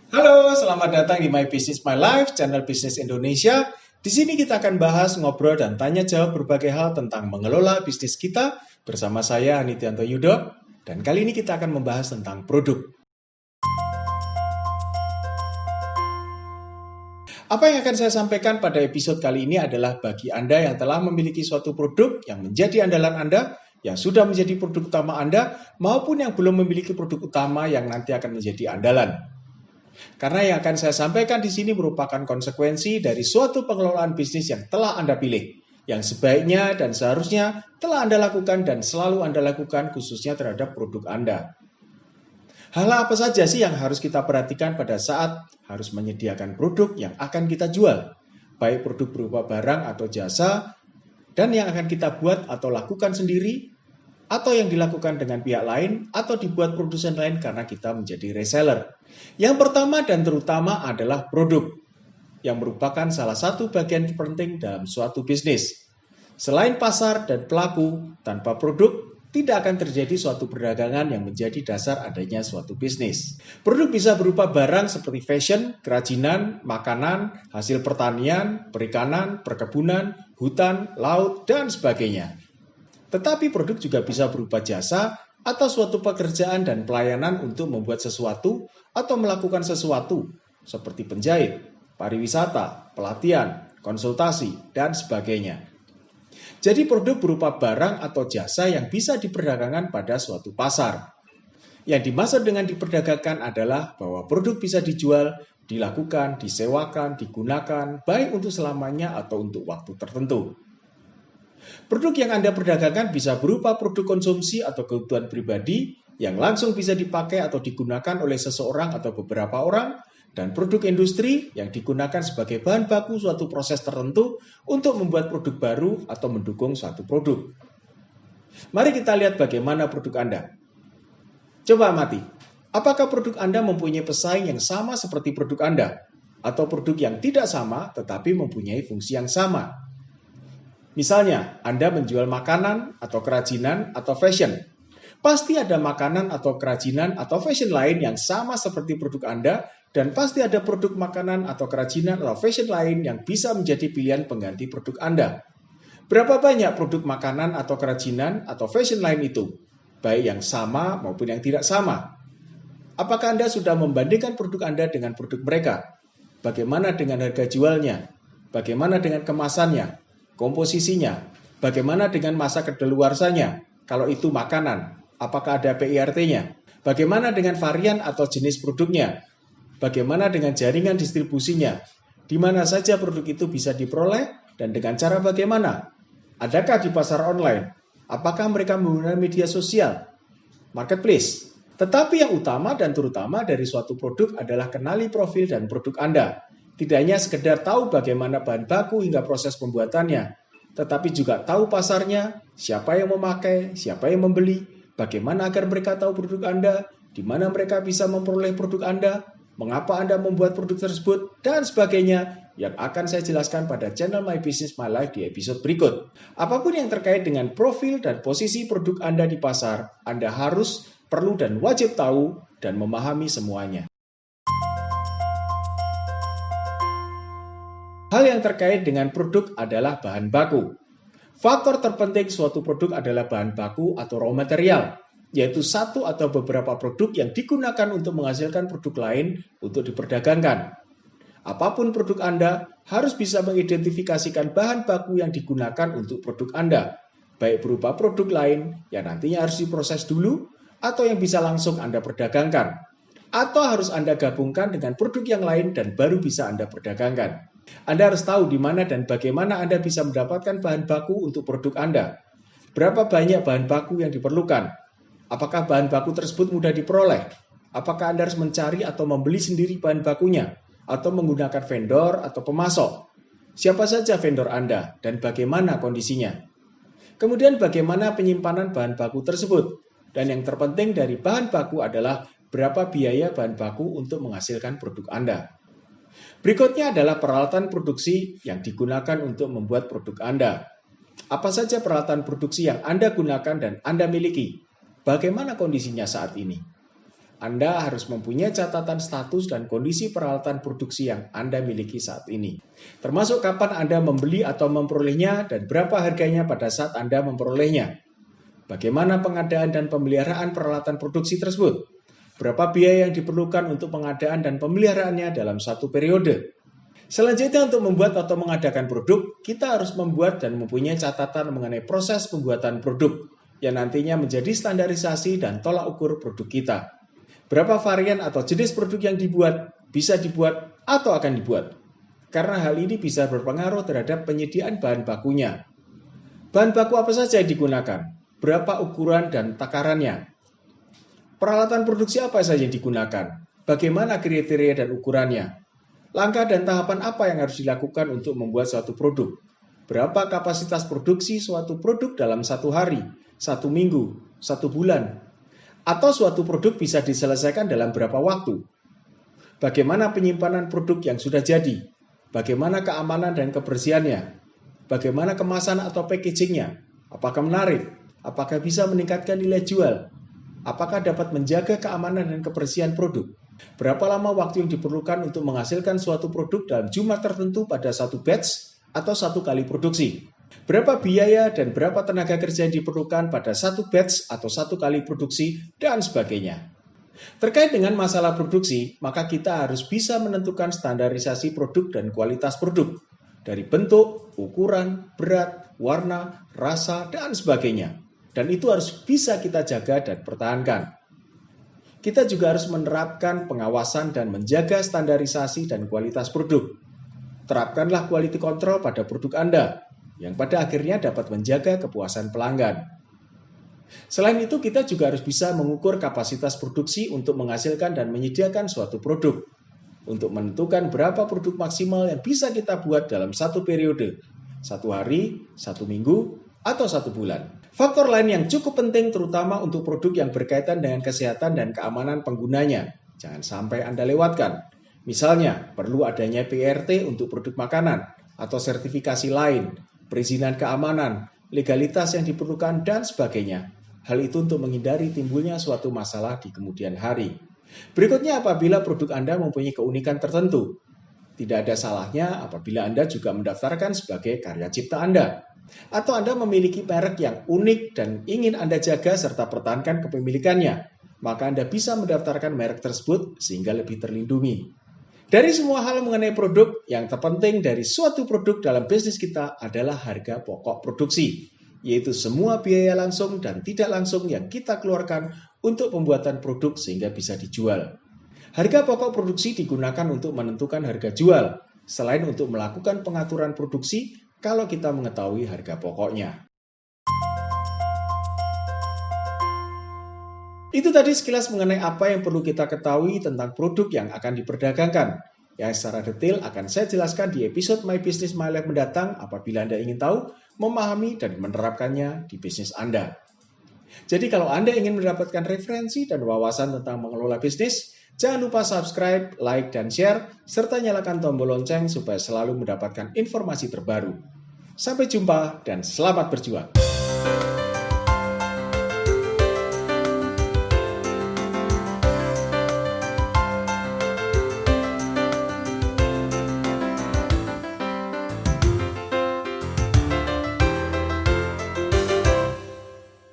Halo, selamat datang di My Business My Life, channel bisnis Indonesia. Di sini kita akan bahas, ngobrol, dan tanya jawab berbagai hal tentang mengelola bisnis kita bersama saya, Nityanto Yudo. Dan kali ini kita akan membahas tentang produk. Apa yang akan saya sampaikan pada episode kali ini adalah bagi Anda yang telah memiliki suatu produk yang menjadi andalan Anda, yang sudah menjadi produk utama Anda, maupun yang belum memiliki produk utama yang nanti akan menjadi andalan. Karena yang akan saya sampaikan di sini merupakan konsekuensi dari suatu pengelolaan bisnis yang telah Anda pilih, yang sebaiknya dan seharusnya telah Anda lakukan dan selalu Anda lakukan khususnya terhadap produk Anda. Hal apa saja sih yang harus kita perhatikan pada saat harus menyediakan produk yang akan kita jual? Baik produk berupa barang atau jasa, dan yang akan kita buat atau lakukan sendiri, atau yang dilakukan dengan pihak lain, atau dibuat produsen lain karena kita menjadi reseller. Yang pertama dan terutama adalah produk, yang merupakan salah satu bagian penting dalam suatu bisnis. Selain pasar dan pelaku, tanpa produk, tidak akan terjadi suatu perdagangan yang menjadi dasar adanya suatu bisnis. Produk bisa berupa barang seperti fashion, kerajinan, makanan, hasil pertanian, perikanan, perkebunan, hutan, laut, dan sebagainya. Tetapi produk juga bisa berupa jasa atau suatu pekerjaan dan pelayanan untuk membuat sesuatu atau melakukan sesuatu seperti penjahit, pariwisata, pelatihan, konsultasi, dan sebagainya. Jadi produk berupa barang atau jasa yang bisa diperdagangkan pada suatu pasar. Yang dimaksud dengan diperdagangkan adalah bahwa produk bisa dijual, dilakukan, disewakan, digunakan, baik untuk selamanya atau untuk waktu tertentu. Produk yang Anda perdagangkan bisa berupa produk konsumsi atau kebutuhan pribadi yang langsung bisa dipakai atau digunakan oleh seseorang atau beberapa orang, dan produk industri yang digunakan sebagai bahan baku suatu proses tertentu untuk membuat produk baru atau mendukung suatu produk. Mari kita lihat bagaimana produk Anda. Coba amati, apakah produk Anda mempunyai pesaing yang sama seperti produk Anda? Atau produk yang tidak sama tetapi mempunyai fungsi yang sama? Misalnya, Anda menjual makanan atau kerajinan atau fashion. Pasti ada makanan atau kerajinan atau fashion lain yang sama seperti produk Anda, dan pasti ada produk makanan atau kerajinan atau fashion lain yang bisa menjadi pilihan pengganti produk Anda. Berapa banyak produk makanan atau kerajinan atau fashion lain itu? Baik yang sama maupun yang tidak sama. Apakah Anda sudah membandingkan produk Anda dengan produk mereka? Bagaimana dengan harga jualnya? Bagaimana dengan kemasannya? Komposisinya? Bagaimana dengan masa kedaluarsanya? Kalau itu makanan, apakah ada PIRT-nya? Bagaimana dengan varian atau jenis produknya? Bagaimana dengan jaringan distribusinya? Di mana saja produk itu bisa diperoleh dan dengan cara bagaimana? Adakah di pasar online? Apakah mereka menggunakan media sosial? Marketplace. Tetapi yang utama dan terutama dari suatu produk adalah kenali profil dan produk Anda. Tidak hanya sekedar tahu bagaimana bahan baku hingga proses pembuatannya, tetapi juga tahu pasarnya, siapa yang memakai, siapa yang membeli, bagaimana agar mereka tahu produk Anda, di mana mereka bisa memperoleh produk Anda, mengapa Anda membuat produk tersebut, dan sebagainya yang akan saya jelaskan pada channel My Business My Life di episode berikut. Apapun yang terkait dengan profil dan posisi produk Anda di pasar, Anda harus, perlu, dan wajib tahu dan memahami semuanya. Hal yang terkait dengan produk adalah bahan baku. Faktor terpenting suatu produk adalah bahan baku atau raw material, yaitu satu atau beberapa produk yang digunakan untuk menghasilkan produk lain untuk diperdagangkan. Apapun produk Anda, harus bisa mengidentifikasikan bahan baku yang digunakan untuk produk Anda, baik berupa produk lain yang nantinya harus diproses dulu, atau yang bisa langsung Anda perdagangkan, atau harus Anda gabungkan dengan produk yang lain dan baru bisa Anda perdagangkan. Anda harus tahu di mana dan bagaimana Anda bisa mendapatkan bahan baku untuk produk Anda. Berapa banyak bahan baku yang diperlukan? Apakah bahan baku tersebut mudah diperoleh? Apakah Anda harus mencari atau membeli sendiri bahan bakunya? Atau menggunakan vendor atau pemasok? Siapa saja vendor Anda dan bagaimana kondisinya? Kemudian bagaimana penyimpanan bahan baku tersebut? Dan yang terpenting dari bahan baku adalah berapa biaya bahan baku untuk menghasilkan produk Anda. Berikutnya adalah peralatan produksi yang digunakan untuk membuat produk Anda. Apa saja peralatan produksi yang Anda gunakan dan Anda miliki? Bagaimana kondisinya saat ini? Anda harus mempunyai catatan status dan kondisi peralatan produksi yang Anda miliki saat ini. Termasuk kapan Anda membeli atau memperolehnya dan berapa harganya pada saat Anda memperolehnya. Bagaimana pengadaan dan pemeliharaan peralatan produksi tersebut? Berapa biaya yang diperlukan untuk pengadaan dan pemeliharaannya dalam satu periode? Selanjutnya, untuk membuat atau mengadakan produk, kita harus membuat dan mempunyai catatan mengenai proses pembuatan produk yang nantinya menjadi standarisasi dan tolak ukur produk kita. Berapa varian atau jenis produk yang dibuat, bisa dibuat, atau akan dibuat. Karena hal ini bisa berpengaruh terhadap penyediaan bahan bakunya. Bahan baku apa saja yang digunakan? Berapa ukuran dan takarannya? Peralatan produksi apa saja yang digunakan? Bagaimana kriteria dan ukurannya? Langkah dan tahapan apa yang harus dilakukan untuk membuat suatu produk? Berapa kapasitas produksi suatu produk dalam satu hari, satu minggu, satu bulan? Atau suatu produk bisa diselesaikan dalam berapa waktu? Bagaimana penyimpanan produk yang sudah jadi? Bagaimana keamanan dan kebersihannya? Bagaimana kemasan atau packagingnya? Apakah menarik? Apakah bisa meningkatkan nilai jual? Apakah dapat menjaga keamanan dan kebersihan produk? Berapa lama waktu yang diperlukan untuk menghasilkan suatu produk dalam jumlah tertentu pada satu batch atau satu kali produksi? Berapa biaya dan berapa tenaga kerja yang diperlukan pada satu batch atau satu kali produksi, dan sebagainya. Terkait dengan masalah produksi, maka kita harus bisa menentukan standarisasi produk dan kualitas produk, dari bentuk, ukuran, berat, warna, rasa, dan sebagainya. Dan itu harus bisa kita jaga dan pertahankan. Kita juga harus menerapkan pengawasan dan menjaga standarisasi dan kualitas produk. Terapkanlah quality control pada produk Anda, yang pada akhirnya dapat menjaga kepuasan pelanggan. Selain itu, kita juga harus bisa mengukur kapasitas produksi untuk menghasilkan dan menyediakan suatu produk, untuk menentukan berapa produk maksimal yang bisa kita buat dalam satu periode, satu hari, satu minggu, atau satu bulan. Faktor lain yang cukup penting terutama untuk produk yang berkaitan dengan kesehatan dan keamanan penggunanya, jangan sampai Anda lewatkan. Misalnya, perlu adanya PRT untuk produk makanan, atau sertifikasi lain, perizinan keamanan, legalitas yang diperlukan, dan sebagainya. Hal itu untuk menghindari timbulnya suatu masalah di kemudian hari. Berikutnya, apabila produk Anda mempunyai keunikan tertentu, tidak ada salahnya apabila Anda juga mendaftarkan sebagai karya cipta Anda. Atau Anda memiliki merek yang unik dan ingin Anda jaga serta pertahankan kepemilikannya, maka Anda bisa mendaftarkan merek tersebut sehingga lebih terlindungi. Dari semua hal mengenai produk, yang terpenting dari suatu produk dalam bisnis kita adalah harga pokok produksi, yaitu semua biaya langsung dan tidak langsung yang kita keluarkan untuk pembuatan produk sehingga bisa dijual. Harga pokok produksi digunakan untuk menentukan harga jual, selain untuk melakukan pengaturan produksi kalau kita mengetahui harga pokoknya. Itu tadi sekilas mengenai apa yang perlu kita ketahui tentang produk yang akan diperdagangkan. Yang secara detail akan saya jelaskan di episode My Business My Life mendatang apabila Anda ingin tahu, memahami, dan menerapkannya di bisnis Anda. Jadi kalau Anda ingin mendapatkan referensi dan wawasan tentang mengelola bisnis, jangan lupa subscribe, like, dan share, serta nyalakan tombol lonceng supaya selalu mendapatkan informasi terbaru. Sampai jumpa dan selamat berjuang.